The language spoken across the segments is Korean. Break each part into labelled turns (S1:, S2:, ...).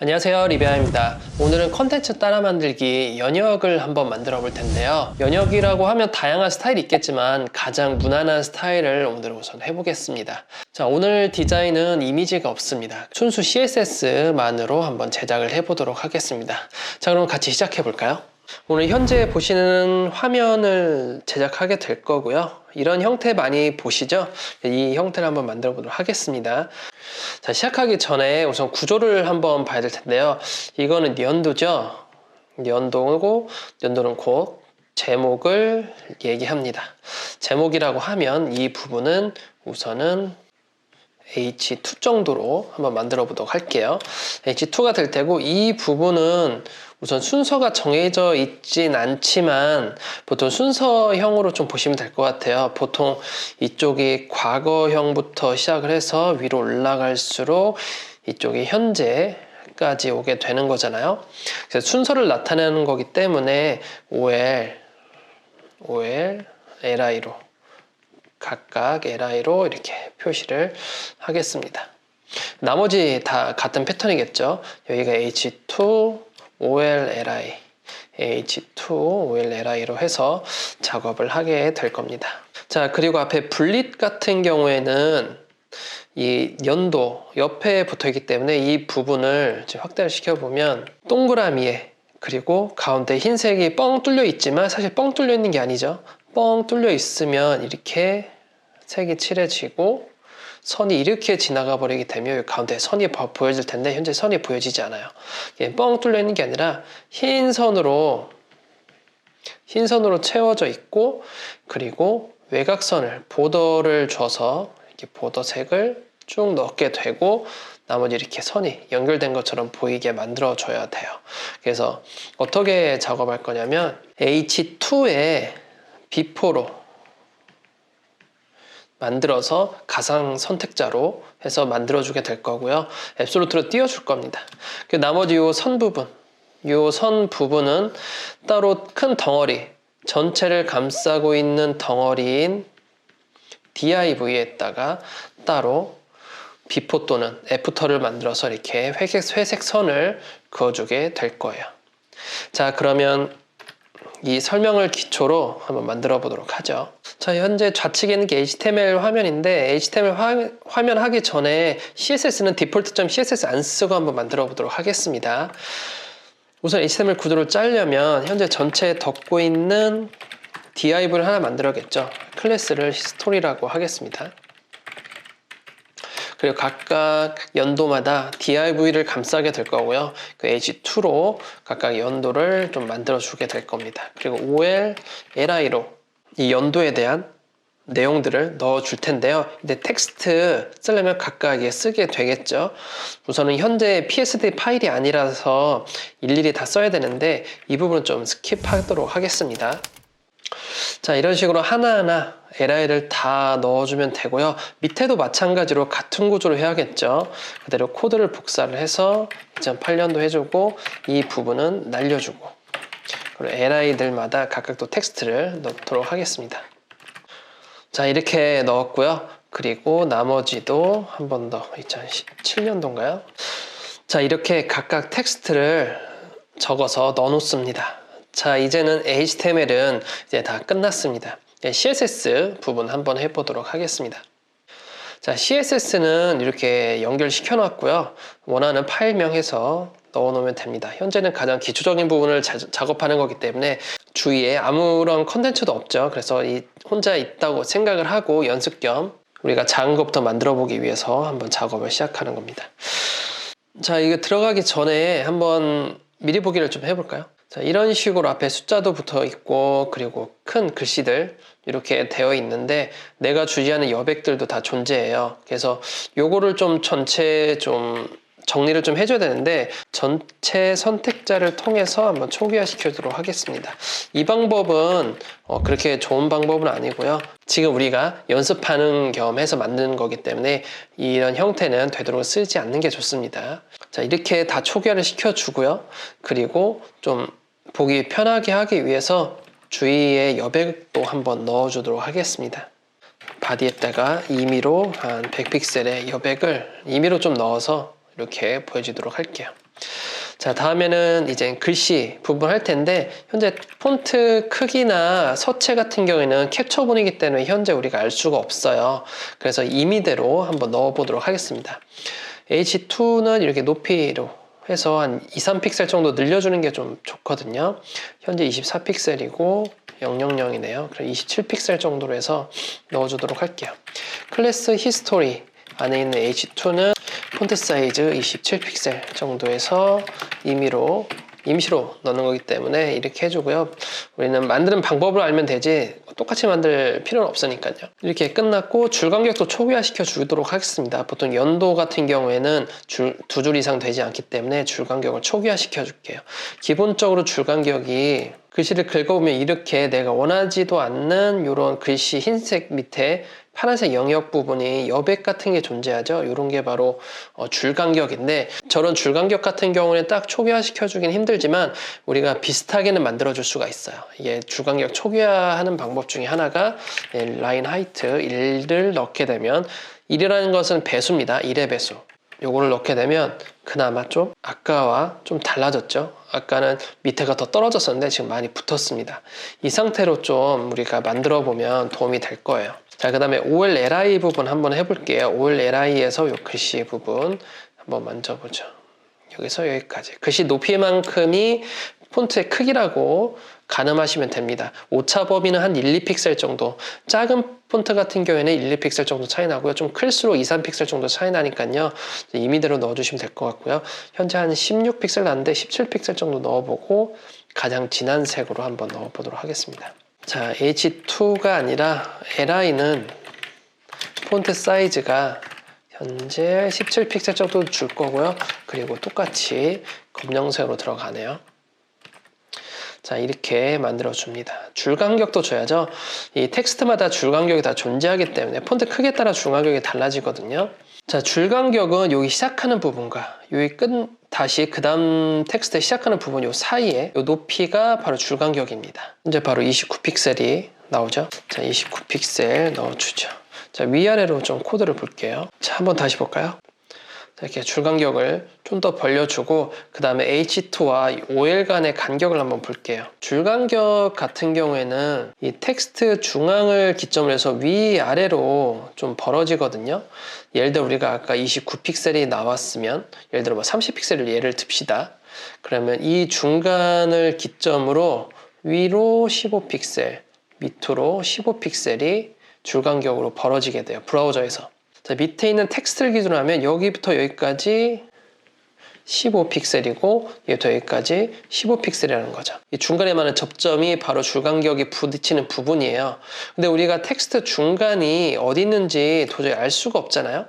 S1: 안녕하세요, 리베아입니다. 오늘은 컨텐츠 따라 만들기 연역을 한번 만들어 볼 텐데요. 연역이라고 하면 다양한 스타일이 있겠지만 가장 무난한 스타일을 오늘 우선 해보겠습니다. 자, 오늘 디자인은 이미지가 없습니다. 순수 CSS만으로 한번 제작을 해보도록 하겠습니다. 자, 그럼 같이 시작해 볼까요? 오늘 현재 보시는 화면을 제작하게 될 거고요. 이런 형태 많이 보시죠? 이 형태를 한번 만들어 보도록 하겠습니다. 자, 시작하기 전에 우선 구조를 한번 봐야 될 텐데요. 이거는 연도죠. 연도고, 연도는 곧 제목을 얘기합니다. 제목이라고 하면 이 부분은 우선은 H2 정도로 한번 만들어 보도록 할게요. H2가 될 테고, 이 부분은 우선 순서가 정해져 있진 않지만 보통 순서형으로 좀 보시면 될 것 같아요. 보통 이쪽이 과거형부터 시작을 해서 위로 올라갈수록 이쪽이 현재까지 오게 되는 거잖아요. 그래서 순서를 나타내는 거기 때문에 OL, LI로 각각 LI로 이렇게 표시를 하겠습니다. 나머지 다 같은 패턴이겠죠. 여기가 H2, OLLI, H2, OLLI로 해서 작업을 하게 될 겁니다. 자, 그리고 앞에 분릿 같은 경우에는 이 연도 옆에 붙어 있기 때문에 이 부분을 확대를 시켜보면 동그라미에 그리고 가운데 흰색이 뻥 뚫려 있지만 사실 뻥 뚫려 있는 게 아니죠. 뻥 뚫려 있으면 이렇게 색이 칠해지고 선이 이렇게 지나가 버리게 되면 가운데 선이 보여질 텐데 현재 선이 보여지지 않아요. 뻥 뚫려 있는 게 아니라 흰 선으로 채워져 있고, 그리고 외곽선을 보더를 줘서 이렇게 보더색을 쭉 넣게 되고 나머지 이렇게 선이 연결된 것처럼 보이게 만들어 줘야 돼요. 그래서 어떻게 작업할 거냐면 H2에 비포로 만들어서 가상 선택자로 해서 만들어주게 될 거고요. 앱솔루트로 띄워줄 겁니다. 그 나머지 요 선 부분은 따로 큰 덩어리, 전체를 감싸고 있는 덩어리인 div에다가 따로 비포 또는 애프터를 만들어서 이렇게 회색 선을 그어주게 될 거예요. 자, 그러면 이 설명을 기초로 한번 만들어 보도록 하죠. 자, 현재 좌측에 있는 게 HTML 화면인데 HTML 화면 하기 전에 CSS는 default.css 안 쓰고 한번 만들어 보도록 하겠습니다. 우선 HTML 구조를 짜려면 현재 전체에 덮고 있는 div를 하나 만들어야겠죠. 클래스를 history라고 하겠습니다. 그리고 각각 연도마다 div를 감싸게 될 거고요. 그 H2로 각각 연도를 좀 만들어 주게 될 겁니다. 그리고 OL, LI로 이 연도에 대한 내용들을 넣어 줄 텐데요. 근데 텍스트 쓰려면 각각 쓰게 되겠죠. 우선은 현재 PSD 파일이 아니라서 일일이 다 써야 되는데 이 부분은 좀 스킵하도록 하겠습니다. 자, 이런 식으로 하나하나 LI를 다 넣어주면 되고요. 밑에도 마찬가지로 같은 구조로 해야겠죠. 그대로 코드를 복사를 해서 2008년도 해주고 이 부분은 날려주고 그리고 LI들마다 각각 또 텍스트를 넣도록 하겠습니다. 자, 이렇게 넣었고요. 그리고 나머지도 한 번 더 2017년도인가요? 자, 이렇게 각각 텍스트를 적어서 넣어 놓습니다. 자, 이제는 HTML은 이제 다 끝났습니다. CSS 부분 한번 해보도록 하겠습니다. 자, CSS는 이렇게 연결시켜 놨고요. 원하는 파일명 해서 넣어 놓으면 됩니다. 현재는 가장 기초적인 부분을 작업하는 거기 때문에 주위에 아무런 컨텐츠도 없죠. 그래서 혼자 있다고 생각을 하고 연습 겸 우리가 작은 것부터 만들어 보기 위해서 한번 작업을 시작하는 겁니다. 자, 이거 들어가기 전에 한번 미리 보기를 좀 해볼까요? 자, 이런 식으로 앞에 숫자도 붙어 있고 그리고 큰 글씨들 이렇게 되어 있는데 내가 주지하는 여백들도 다 존재해요. 그래서 요거를 좀 전체 좀 정리를 좀 해줘야 되는데 전체 선택자를 통해서 한번 초기화 시켜주도록 하겠습니다. 이 방법은 그렇게 좋은 방법은 아니고요. 지금 우리가 연습하는 겸 해서 만드는 거기 때문에 이런 형태는 되도록 쓰지 않는 게 좋습니다. 자, 이렇게 다 초기화를 시켜주고요. 그리고 좀 보기 편하게 하기 위해서 주위에 여백도 한번 넣어주도록 하겠습니다. 바디에다가 임의로 한 100픽셀의 여백을 임의로 좀 넣어서 이렇게 보여주도록 할게요. 자, 다음에는 이제 글씨 부분 할 텐데, 현재 폰트 크기나 서체 같은 경우에는 캡처본이기 때문에 현재 우리가 알 수가 없어요. 그래서 임의대로 한번 넣어보도록 하겠습니다. H2는 이렇게 높이로 해서 한 2, 3픽셀 정도 늘려주는 게 좀 좋거든요. 현재 24픽셀이고 000이네요. 그래서 27픽셀 정도로 해서 넣어주도록 할게요. 클래스 히스토리 안에 있는 H2는 폰트 사이즈 27픽셀 정도에서 임시로 넣는 거기 때문에 이렇게 해주고요. 우리는 만드는 방법을 알면 되지 똑같이 만들 필요는 없으니까요. 이렇게 끝났고 줄 간격도 초기화시켜 주도록 하겠습니다. 보통 연도 같은 경우에는 두 줄 이상 되지 않기 때문에 줄 간격을 초기화시켜 줄게요. 기본적으로 줄 간격이 글씨를 긁어보면 이렇게 내가 원하지도 않는 이런 글씨 흰색 밑에 파란색 영역 부분이 여백 같은 게 존재하죠. 이런 게 바로 줄 간격인데, 저런 줄 간격 같은 경우는 딱 초기화시켜 주긴 힘들지만 우리가 비슷하게는 만들어 줄 수가 있어요. 이게 줄 간격 초기화하는 방법 중에 하나가 라인 하이트 1을 넣게 되면, 1이라는 것은 배수입니다. 1의 배수. 요거를 넣게 되면 그나마 좀 아까와 좀 달라졌죠. 아까는 밑에가 더 떨어졌었는데 지금 많이 붙었습니다. 이 상태로 좀 우리가 만들어 보면 도움이 될 거예요. 자, 그 다음에 OLLI 부분 한번 해볼게요. OLLI에서 요 글씨 부분 한번 만져보죠. 여기서 여기까지. 글씨 높이만큼이 폰트의 크기라고 가늠하시면 됩니다. 오차 범위는 한 1, 2픽셀 정도. 작은 폰트 같은 경우에는 1, 2픽셀 정도 차이 나고요. 좀 클수록 2, 3픽셀 정도 차이 나니까요. 임의대로 넣어주시면 될 것 같고요. 현재 한 16픽셀 나는데 17픽셀 정도 넣어보고 가장 진한 색으로 한번 넣어보도록 하겠습니다. 자, H2가 아니라 LI는 폰트 사이즈가 현재 17픽셀 정도 줄 거고요. 그리고 똑같이 검정색으로 들어가네요. 자, 이렇게 만들어줍니다. 줄 간격도 줘야죠. 이 텍스트마다 줄 간격이 다 존재하기 때문에 폰트 크기에 따라 줄 간격이 달라지거든요. 자, 줄 간격은 여기 시작하는 부분과 여기 다시 그 다음 텍스트 시작하는 부분 요 사이에 요 높이가 바로 줄 간격입니다. 이제 바로 29픽셀이 나오죠. 자, 29픽셀 넣어주죠. 자, 위아래로 좀 코드를 볼게요. 자, 한번 다시 볼까요? 이렇게 줄 간격을 좀 더 벌려주고 그 다음에 H2와 OL 간의 간격을 한번 볼게요. 줄 간격 같은 경우에는 이 텍스트 중앙을 기점으로 해서 위아래로 좀 벌어지거든요. 예를 들어 우리가 아까 29픽셀이 나왔으면 예를 들어 뭐 30픽셀을 예를 듭시다. 그러면 이 중간을 기점으로 위로 15픽셀, 밑으로 15픽셀이 줄 간격으로 벌어지게 돼요. 브라우저에서. 자, 밑에 있는 텍스트를 기준으로 하면 여기부터 여기까지 15픽셀이고 여기부터 여기까지 15픽셀이라는 거죠. 이 중간에 많은 접점이 바로 줄 간격이 부딪히는 부분이에요. 근데 우리가 텍스트 중간이 어디 있는지 도저히 알 수가 없잖아요.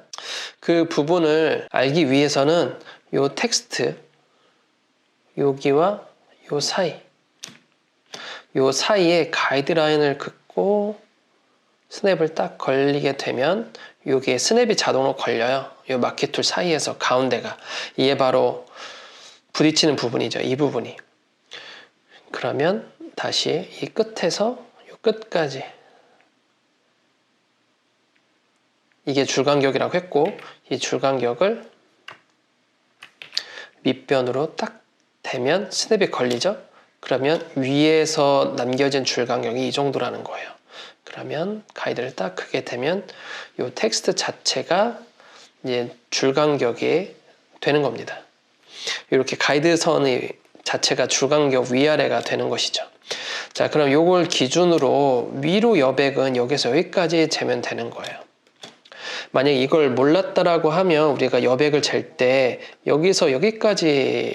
S1: 그 부분을 알기 위해서는 이 텍스트 여기와 요 사이에 가이드라인을 긋고 스냅을 딱 걸리게 되면 여기에 스냅이 자동으로 걸려요. 이 마켓 툴 사이에서 가운데가. 이게 바로 부딪히는 부분이죠. 이 부분이. 그러면 다시 이 끝에서 이 끝까지. 이게 줄 간격이라고 했고 이 줄 간격을 밑변으로 딱 대면 스냅이 걸리죠. 그러면 위에서 남겨진 줄 간격이 이 정도라는 거예요. 그러면 가이드를 딱 크게 되면 이 텍스트 자체가 이제 줄 간격이 되는 겁니다. 이렇게 가이드선의 자체가 줄 간격 위아래가 되는 것이죠. 자, 그럼 이걸 기준으로 위로 여백은 여기서 여기까지 재면 되는 거예요. 만약 이걸 몰랐다라고 하면 우리가 여백을 잴 때 여기서 여기까지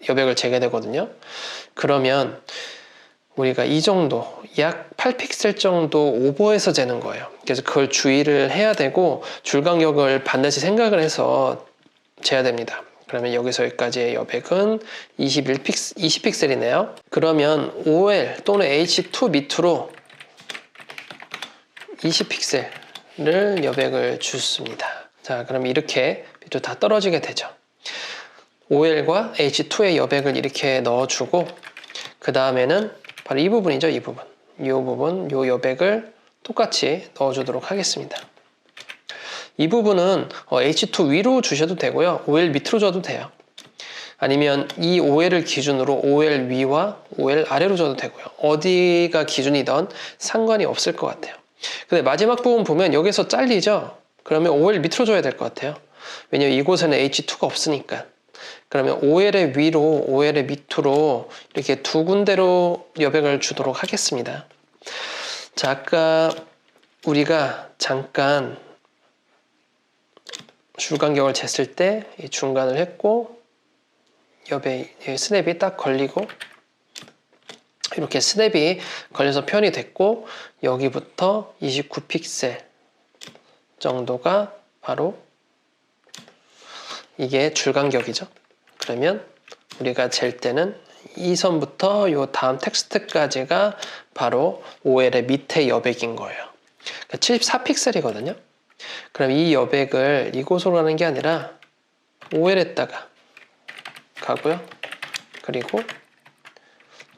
S1: 여백을 재게 되거든요. 그러면 우리가 이 정도, 약 8픽셀 정도 오버해서 재는 거예요. 그래서 그걸 주의를 해야 되고 줄 간격을 반드시 생각을 해서 재야 됩니다. 그러면 여기서 여기까지의 여백은 20픽셀이네요. 그러면 OL 또는 H2 밑으로 20픽셀을 여백을 줬습니다. 자, 그럼 이렇게 밑으로 다 떨어지게 되죠. OL과 H2의 여백을 이렇게 넣어주고 그 다음에는 바로 이 부분이죠. 이 부분, 요 여백을 똑같이 넣어주도록 하겠습니다. 이 부분은 H2 위로 주셔도 되고요. OL 밑으로 줘도 돼요. 아니면 이 OL을 기준으로 OL 위와 OL 아래로 줘도 되고요. 어디가 기준이든 상관이 없을 것 같아요. 근데 마지막 부분 보면 여기서 잘리죠? 그러면 OL 밑으로 줘야 될 것 같아요. 왜냐면 이곳에는 H2가 없으니까. 그러면 OL의 위로, OL의 밑으로 이렇게 두 군데로 여백을 주도록 하겠습니다. 자, 아까 우리가 잠깐 줄간격을 쟀을 때 이 중간을 했고 여백 스냅이 딱 걸리고 이렇게 스냅이 걸려서 표현이 됐고 여기부터 29픽셀 정도가 바로 이게 줄간격이죠. 그러면 우리가 잴 때는 이 선부터 요 다음 텍스트까지가 바로 OL의 밑에 여백인 거예요. 그러니까 74픽셀이거든요. 그럼 이 여백을 이곳으로 가는 게 아니라 OL에다가 가고요. 그리고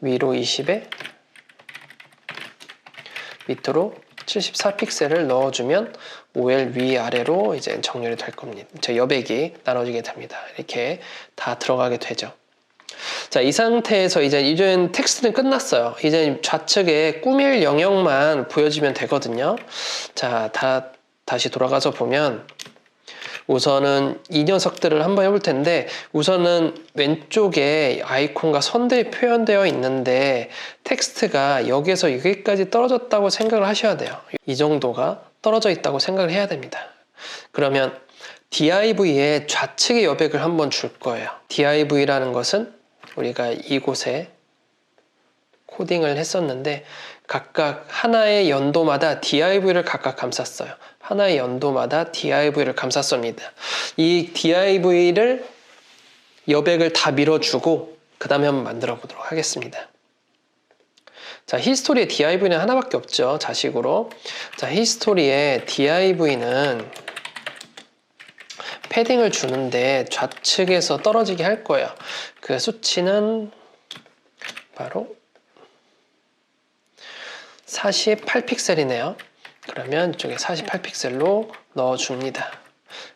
S1: 위로 20에 밑으로 74픽셀을 넣어주면 OL 위아래로 이제 정렬이 될 겁니다. 저 여백이 나눠지게 됩니다. 이렇게 다 들어가게 되죠. 자, 이 상태에서 이제 텍스트는 끝났어요. 이제 좌측에 꾸밀 영역만 보여지면 되거든요. 자, 다시 돌아가서 보면 우선은 이 녀석들을 한번 해볼 텐데 우선은 왼쪽에 아이콘과 선들이 표현되어 있는데 텍스트가 여기에서 여기까지 떨어졌다고 생각을 하셔야 돼요. 이 정도가 떨어져 있다고 생각을 해야 됩니다. 그러면 div의 좌측의 여백을 한번 줄 거예요. div라는 것은 우리가 이곳에 코딩을 했었는데 각각 하나의 연도마다 div를 각각 감쌌어요. 하나의 연도마다 div를 감쌌습니다. 이 div를 여백을 다 밀어주고 그 다음에 한번 만들어 보도록 하겠습니다. 자, 히스토리에 div는 하나밖에 없죠. 자식으로. 자, 히스토리에 div는 패딩을 주는데 좌측에서 떨어지게 할 거예요. 그 수치는 바로 48픽셀이네요. 그러면 이쪽에 48픽셀로 넣어줍니다.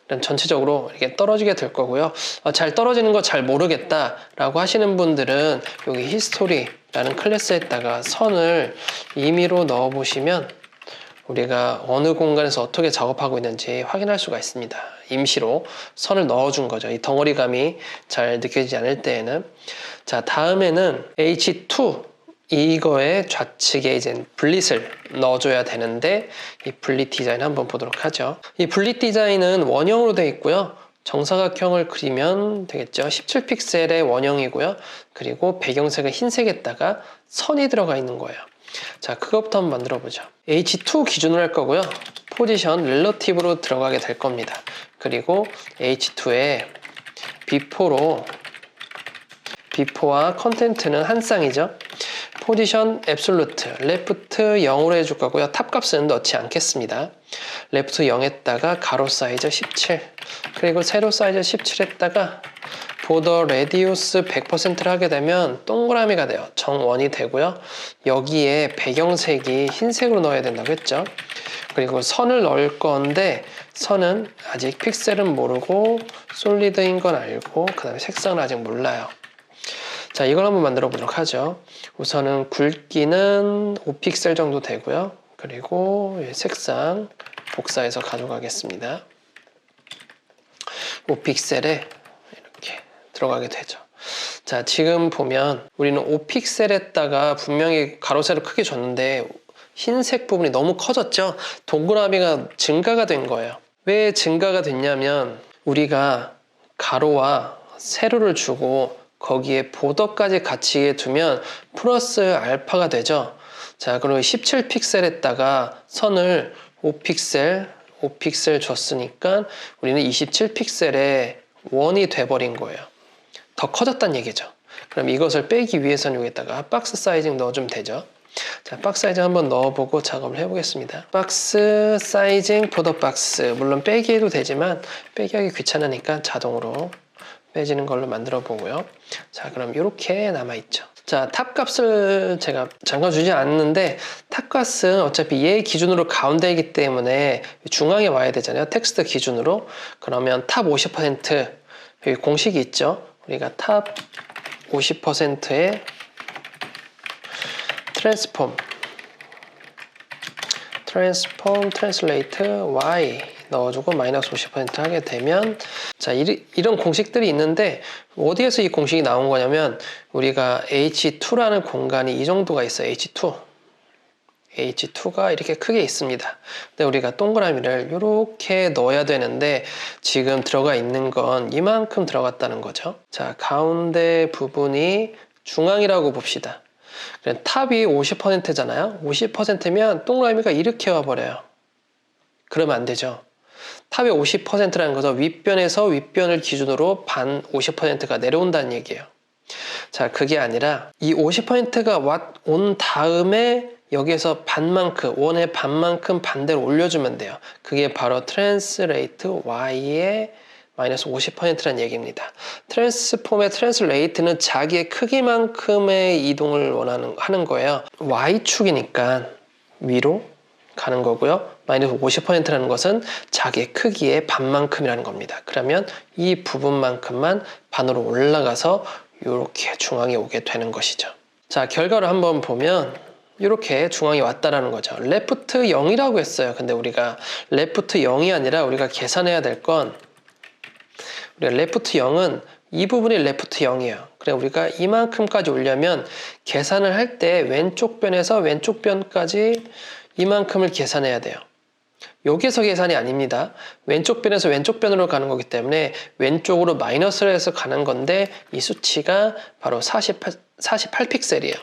S1: 그럼 전체적으로 이렇게 떨어지게 될 거고요. 잘 떨어지는 거 잘 모르겠다 라고 하시는 분들은 여기 히스토리라는 클래스에다가 선을 임의로 넣어 보시면 우리가 어느 공간에서 어떻게 작업하고 있는지 확인할 수가 있습니다. 임시로 선을 넣어준 거죠. 이 덩어리감이 잘 느껴지지 않을 때에는. 자, 다음에는 H2 이거의 좌측에 이제 블릿을 넣어줘야 되는데 이 블릿 디자인 한번 보도록 하죠. 이 블릿 디자인은 원형으로 되어 있고요. 정사각형을 그리면 되겠죠. 17픽셀의 원형이고요. 그리고 배경색은 흰색에다가 선이 들어가 있는 거예요. 자, 그것부터 한번 만들어 보죠. H2 기준으로 할 거고요. 포지션 릴러티브로 들어가게 될 겁니다. 그리고 H2에 비포와 컨텐트는 한 쌍이죠. 포지션 앱솔루트, 레프트 0으로 해줄 거고요. 탑 값은 넣지 않겠습니다. 레프트 0에다가 가로 사이즈 17, 그리고 세로 사이즈 17에다가 보더 레디우스 100%를 하게 되면 동그라미가 돼요. 정원이 되고요. 여기에 배경색이 흰색으로 넣어야 된다고 했죠. 그리고 선을 넣을 건데 선은 아직 픽셀은 모르고 솔리드인 건 알고 그 다음에 색상은 아직 몰라요. 자, 이걸 한번 만들어 보도록 하죠. 우선은 굵기는 5픽셀 정도 되고요. 그리고 색상 복사해서 가져가겠습니다. 5픽셀에 이렇게 들어가게 되죠. 자, 지금 보면 우리는 5픽셀에다가 분명히 가로 세로 크게 줬는데 흰색 부분이 너무 커졌죠? 동그라미가 증가가 된 거예요. 왜 증가가 됐냐면 우리가 가로와 세로를 주고 거기에 보더까지 같이 두면 플러스 알파가 되죠. 자, 그리고 17픽셀에다가 선을 5픽셀 줬으니까 우리는 27픽셀의 원이 돼버린 거예요. 더 커졌다는 얘기죠. 그럼 이것을 빼기 위해서는 여기다가 박스 사이징 넣어주면 되죠. 자, 박스 사이징 한번 넣어보고 작업을 해보겠습니다. 박스 사이징 보더 박스, 물론 빼기 해도 되지만 빼기 하기 귀찮으니까 자동으로 빼지는 걸로 만들어 보고요. 자, 그럼 이렇게 남아있죠. 자, 탑 값을 제가 잠깐 주지 않았는데 탑 값은 어차피 얘 기준으로 가운데이기 때문에 중앙에 와야 되잖아요. 텍스트 기준으로. 그러면 탑 50% 여기 공식이 있죠. 우리가 탑 50%의 트랜슬레이트 y 넣어주고 마이너스 50% 하게 되면, 자, 이런 공식들이 있는데 어디에서 이 공식이 나온 거냐면, 우리가 H2라는 공간이 이 정도가 있어요. H2가 이렇게 크게 있습니다. 근데 우리가 동그라미를 이렇게 넣어야 되는데 지금 들어가 있는 건 이만큼 들어갔다는 거죠. 자, 가운데 부분이 중앙이라고 봅시다. 탑이 50%잖아요. 50%면 동그라미가 이렇게 와버려요. 그러면 안 되죠. 탑이 50%라는 것은 윗변에서 윗변을 기준으로 반 50%가 내려온다는 얘기예요. 자, 그게 아니라 이 50%가 온 다음에 여기에서 반만큼, 원의 반만큼 반대로 올려주면 돼요. 그게 바로 트랜스레이트 y의 마이너스 50%라는 얘기입니다. 트랜스폼의 트랜스레이트는 자기의 크기만큼의 이동을 하는 거예요. y축이니까 위로 가는 거고요. 마이너스 50%라는 것은 자기의 크기의 반만큼이라는 겁니다. 그러면 이 부분만큼만 반으로 올라가서 이렇게 중앙에 오게 되는 것이죠. 자, 결과를 한번 보면 이렇게 중앙에 왔다라는 거죠. 레프트 0이라고 했어요. 근데 우리가 레프트 0이 아니라 우리가 계산해야 될 건, 우리가 레프트 0은 이 부분이 레프트 0이에요. 그래, 우리가 이만큼까지 오려면 계산을 할 때 왼쪽 변에서 왼쪽 변까지 이만큼을 계산해야 돼요. 여기에서 계산이 아닙니다. 왼쪽 변에서 왼쪽 변으로 가는 거기 때문에 왼쪽으로 마이너스를 해서 가는 건데, 이 수치가 바로 48픽셀이에요.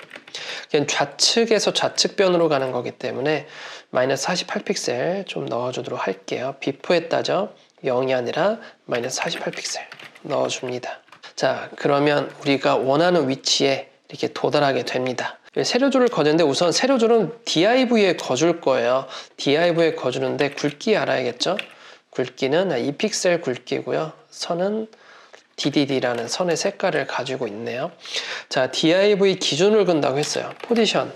S1: 좌측에서 좌측 변으로 가는 거기 때문에 마이너스 48픽셀 좀 넣어주도록 할게요. 비포에 따져 0이 아니라 마이너스 48픽셀 넣어줍니다. 자, 그러면 우리가 원하는 위치에 이렇게 도달하게 됩니다. 세로줄을 거는데 우선 세로줄은 div에 거줄 거예요. div에 거주는데 굵기 알아야겠죠? 굵기는 2픽셀 굵기고요. 선은 DDD라는 선의 색깔을 가지고 있네요. 자, div 기준을 근다고 했어요. 포지션,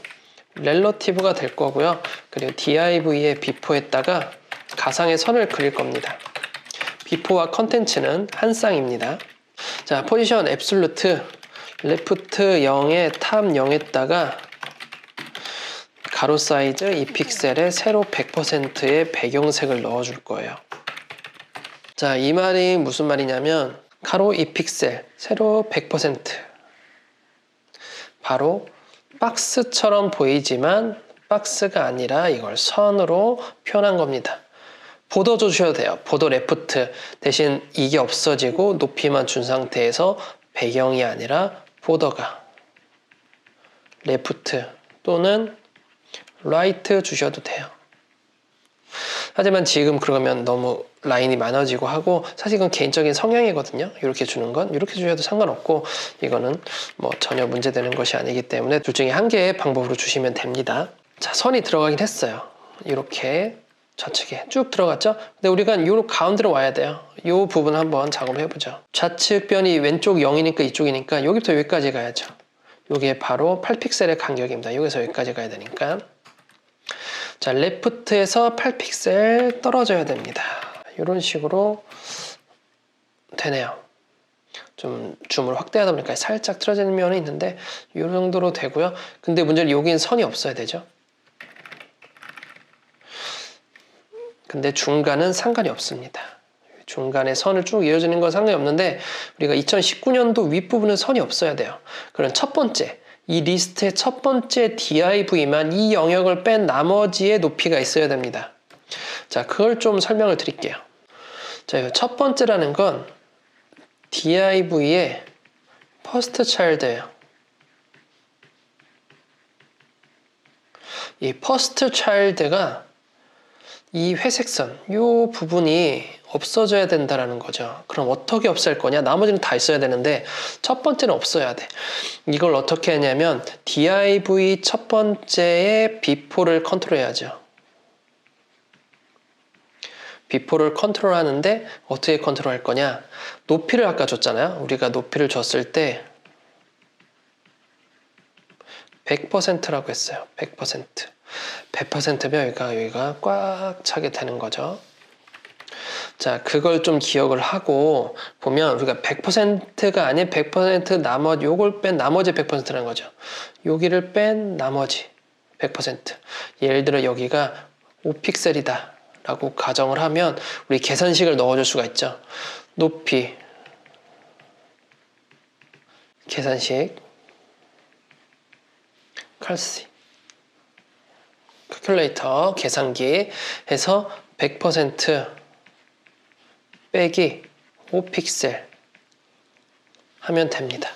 S1: 렐러티브가 될 거고요. 그리고 div의 비포에다가 가상의 선을 그릴 겁니다. 비포와 컨텐츠는 한 쌍입니다. 자, 포지션 앱솔루트 레프트 0에 탑 0에다가 가로 사이즈 2픽셀에 세로 100%의 배경색을 넣어줄 거예요. 자, 이 말이 무슨 말이냐면 가로 2픽셀, 세로 100%. 바로 박스처럼 보이지만 박스가 아니라 이걸 선으로 표현한 겁니다. 보더 주셔도 돼요. 보더 레프트 대신 이게 없어지고 높이만 준 상태에서 배경이 아니라 보더가 레프트 또는 라이트 주셔도 돼요. 하지만 지금 그러면 너무 라인이 많아지고 하고, 사실 이건 개인적인 성향이거든요. 이렇게 주는 건 이렇게 주셔도 상관없고, 이거는 뭐 전혀 문제되는 것이 아니기 때문에 둘 중에 한 개의 방법으로 주시면 됩니다. 자, 선이 들어가긴 했어요. 이렇게 좌측에 쭉 들어갔죠? 근데 우리가 요 가운데로 와야 돼요. 이 부분 한번 작업을 해보죠. 좌측 변이 왼쪽 0이니까 이쪽이니까 여기부터 여기까지 가야죠. 이게 바로 8픽셀의 간격입니다. 여기서 여기까지 가야 되니까. 자, 레프트에서 8픽셀 떨어져야 됩니다. 이런 식으로 되네요. 좀 줌을 확대하다 보니까 살짝 틀어지는 면이 있는데 이 정도로 되고요. 근데 문제는 여기는 선이 없어야 되죠. 근데 중간은 상관이 없습니다. 중간에 선을 쭉 이어지는 건 상관이 없는데 우리가 2019년도 윗부분은 선이 없어야 돼요. 그럼 첫 번째, 이 리스트의 첫 번째 div만 이 영역을 뺀 나머지의 높이가 있어야 됩니다. 자, 그걸 좀 설명을 드릴게요. 자, 첫 번째라는 건 div의 first child예요. 이 first child가 이 회색선, 이 부분이 없어져야 된다는 거죠. 그럼 어떻게 없앨 거냐? 나머지는 다 있어야 되는데 첫 번째는 없어야 돼. 이걸 어떻게 하냐면 div 첫 번째의 비포를 컨트롤해야죠. 비포를 컨트롤하는데 어떻게 컨트롤할 거냐? 높이를 아까 줬잖아요. 우리가 높이를 줬을 때 100%라고 했어요. 100%. 100%면 여기가 꽉 차게 되는 거죠. 자, 그걸 좀 기억을 하고 보면 우리가 100%가 아닌 100% 나머지 요걸 뺀 나머지 100%라는 거죠. 여기를 뺀 나머지 100%. 예를 들어 여기가 5픽셀이다 라고 가정을 하면 우리 계산식을 넣어줄 수가 있죠. 높이 계산식 칼시 칼큘레이터 계산기 해서 100% 빼기 5픽셀 하면 됩니다.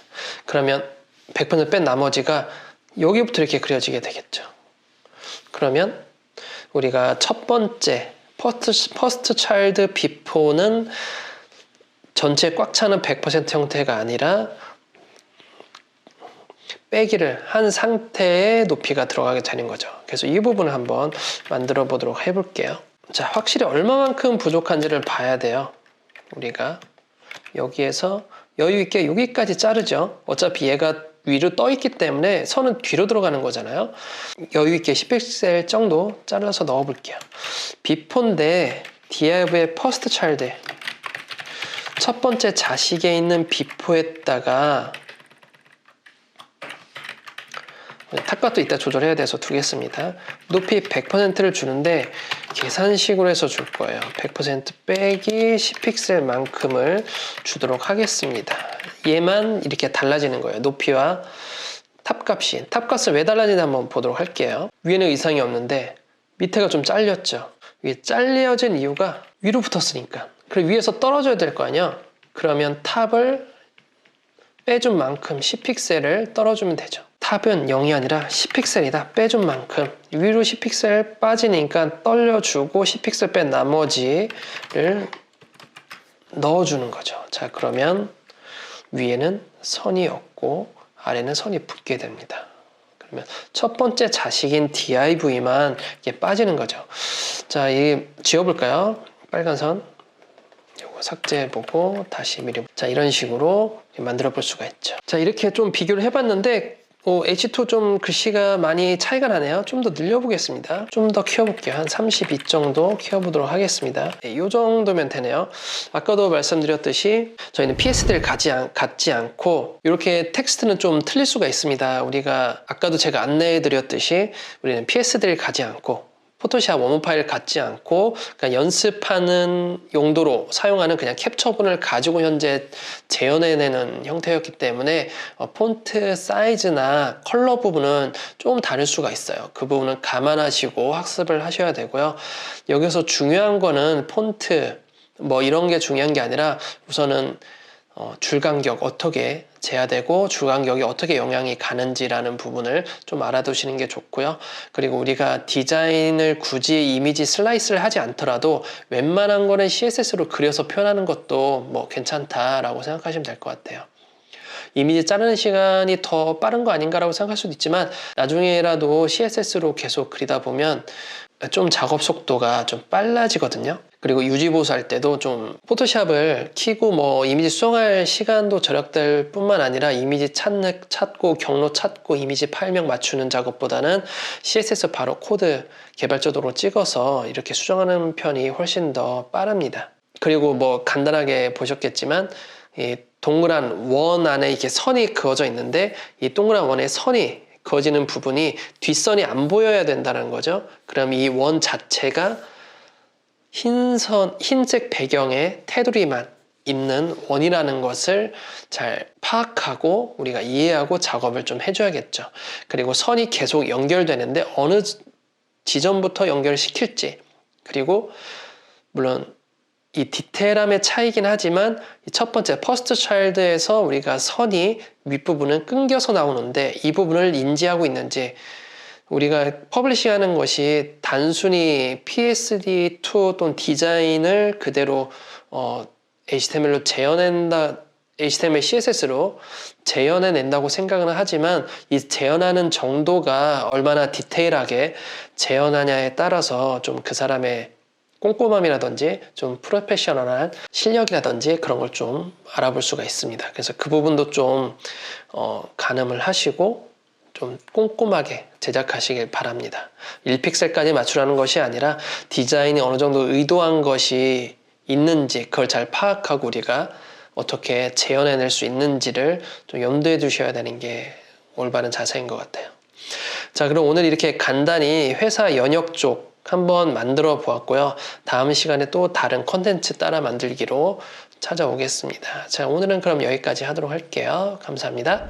S1: 그러면 100% 뺀 나머지가 여기부터 이렇게 그려지게 되겠죠. 그러면 우리가 첫 번째 퍼스트 차일드 비포는 전체 꽉 차는 100% 형태가 아니라 빼기를 한 상태의 높이가 들어가게 되는 거죠. 그래서 이 부분을 한번 만들어 보도록 해볼게요. 자, 확실히 얼마만큼 부족한지를 봐야 돼요. 우리가 여기에서 여유 있게 여기까지 자르죠. 어차피 얘가 위로 떠 있기 때문에 선은 뒤로 들어가는 거잖아요. 여유 있게 10픽셀 정도 잘라서 넣어 볼게요. 비포인데 DIV의 퍼스트 차일드 첫 번째 자식에 있는 비포에다가 탑값도 이따 조절해야 돼서 두겠습니다. 높이 100%를 주는데 계산식으로 해서 줄 거예요. 100% 빼기 10픽셀만큼을 주도록 하겠습니다. 얘만 이렇게 달라지는 거예요. 높이와 탑값이. 탑값을 왜 달라지는지 한번 보도록 할게요. 위에는 이상이 없는데 밑에가 좀 잘렸죠. 위에 잘려진 이유가 위로 붙었으니까. 그리고 위에서 떨어져야 될 거 아니야. 그러면 탑을 빼준 만큼 10픽셀을 떨어주면 되죠. 탑은 0이 아니라 10픽셀이다. 빼준 만큼 위로 10픽셀 빠지니까 떨려주고 10픽셀 뺀 나머지를 넣어주는 거죠. 자, 그러면 위에는 선이 없고 아래는 선이 붙게 됩니다. 그러면 첫 번째 자식인 DIV만 이게 빠지는 거죠. 자, 이 지워볼까요? 빨간 선 요거 삭제해보고 다시 미리. 자, 이런 식으로 만들어 볼 수가 있죠. 자, 이렇게 좀 비교를 해봤는데 H2 좀 글씨가 많이 차이가 나네요. 좀 더 늘려보겠습니다. 좀 더 키워볼게요. 한 32 정도 키워보도록 하겠습니다. 네, 이 정도면 되네요. 아까도 말씀드렸듯이 저희는 PSD를 갖지 않고 이렇게 텍스트는 좀 틀릴 수가 있습니다. 우리가 아까도 제가 안내해드렸듯이 우리는 PSD를 가지 않고 포토샵 원본 파일을 갖지 않고 그냥 연습하는 용도로 사용하는 그냥 캡처본을 가지고 현재 재현해내는 형태였기 때문에 폰트 사이즈나 컬러 부분은 좀 다를 수가 있어요. 그 부분은 감안하시고 학습을 하셔야 되고요. 여기서 중요한 거는 폰트 뭐 이런 게 중요한 게 아니라 우선은 줄간격 어떻게 재야되고 줄간격이 어떻게 영향이 가는지라는 부분을 좀 알아두시는 게 좋고요. 그리고 우리가 디자인을 굳이 이미지 슬라이스를 하지 않더라도 웬만한 거는 CSS로 그려서 표현하는 것도 뭐 괜찮다라고 생각하시면 될 것 같아요. 이미지 자르는 시간이 더 빠른 거 아닌가라고 생각할 수도 있지만 나중에라도 CSS로 계속 그리다 보면 좀 작업 속도가 좀 빨라지거든요. 그리고 유지보수할 때도 좀 포토샵을 키고 뭐 이미지 수정할 시간도 절약될 뿐만 아니라 이미지 찾고 경로 찾고 이미지 파일명 맞추는 작업보다는 CSS 바로 코드 개발자도로 찍어서 이렇게 수정하는 편이 훨씬 더 빠릅니다. 그리고 뭐 간단하게 보셨겠지만 이 동그란 원 안에 이렇게 선이 그어져 있는데 이 동그란 원에 선이 그어지는 부분이 뒷선이 안 보여야 된다는 거죠. 그럼 이 원 자체가 흰색 배경에 테두리만 있는 원이라는 것을 잘 파악하고 우리가 이해하고 작업을 좀 해줘야겠죠. 그리고 선이 계속 연결되는데 어느 지점부터 연결시킬지, 그리고 물론 이 디테일함의 차이긴 하지만 첫 번째 퍼스트 차일드에서 우리가 선이 윗부분은 끊겨서 나오는데 이 부분을 인지하고 있는지, 우리가 퍼블리싱하는 것이 단순히 PSD2 또는 디자인을 그대로 HTML로 HTML, CSS로 재현해낸다고 생각은 하지만 이 재현하는 정도가 얼마나 디테일하게 재현하냐에 따라서 좀 그 사람의 꼼꼼함이라든지 좀 프로페셔널한 실력이라든지 그런 걸 좀 알아볼 수가 있습니다. 그래서 그 부분도 좀 가늠을 하시고 좀 꼼꼼하게 제작하시길 바랍니다. 1픽셀까지 맞추라는 것이 아니라 디자인이 어느 정도 의도한 것이 있는지 그걸 잘 파악하고 우리가 어떻게 재현해낼 수 있는지를 좀 염두에 두셔야 되는 게 올바른 자세인 것 같아요. 자, 그럼 오늘 이렇게 간단히 회사 연역 쪽 한번 만들어 보았고요. 다음 시간에 또 다른 컨텐츠 따라 만들기로 찾아오겠습니다. 자, 오늘은 그럼 여기까지 하도록 할게요. 감사합니다.